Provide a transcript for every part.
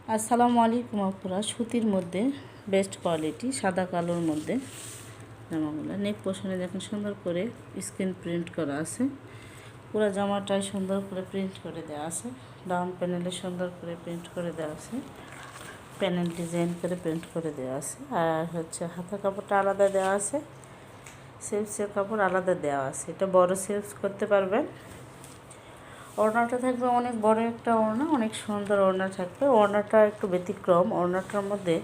আসসালামু আলাইকুম আপুরা। সুতির মধ্যে বেস্ট কোয়ালিটি সাদা কালোর মধ্যে জামাগুলো নেক পোর্শনে দেখেন সুন্দর করে স্ক্রিন প্রিন্ট করা আছে। পুরো জামাটাই সুন্দর করে প্রিন্ট করে দেওয়া আছে। ডাউন প্যানেলে সুন্দর করে প্রিন্ট করে দেওয়া আছে, প্যানেল ডিজাইন করে প্রিন্ট করে দেওয়া আছে। আর হাতের কাপড়টা আলাদা দেওয়া আছে, সেলসের কাপড় আলাদা দেওয়া আছে। এটা বড় সেলস করতে পারবেন। ওড়নাটা থাকবে অনেক বড় একটা ওড়না, অনেক সুন্দর ওড়না থাকবে। ওড়নাটা একটু ব্যতিক্রম, ওড়নাটার মধ্যে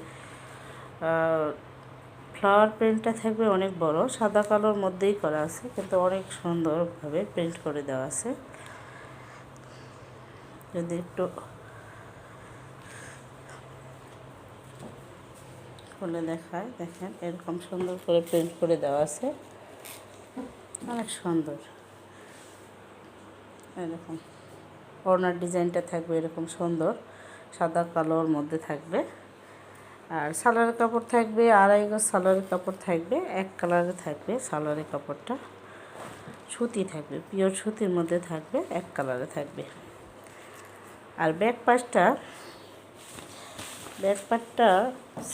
ফ্লাওয়ার প্রিন্টটা থাকবে অনেক বড়, সাদা কালোর মধ্যেই করা আছে, কিন্তু অনেক সুন্দরভাবে প্রিন্ট করে দেওয়া আছে। যদি একটু খুলে দেখায়, দেখেন এরকম সুন্দর করে প্রিন্ট করে দেওয়া আছে, অনেক সুন্দর। এরকম ওড়নার ডিজাইনটা থাকবে এরকম সুন্দর, সাদা কালোর মধ্যে থাকবে। আর সালোয়ারের কাপড় থাকবে আড়াই গজ, সালোয়ারের কাপড় থাকবে এক কালারে থাকবে। সালোয়ারের কাপড়টা সুতি থাকবে, পিওর সুতির মধ্যে থাকবে, এক কালারে থাকবে। আর ব্যাক পার্টটা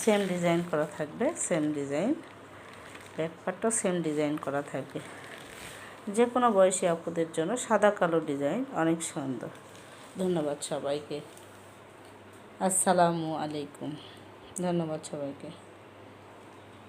সেম ডিজাইন করা থাকবে, সেম ডিজাইন। ব্যাক পার্টটাও সেম ডিজাইন করা থাকবে। যে কোনো বয়সী আপুদের জন্য সাদা কালো ডিজাইন অনেক সুন্দর। ধন্যবাদ সবাইকে। আসসালামু আলাইকুম। ধন্যবাদ সবাইকে।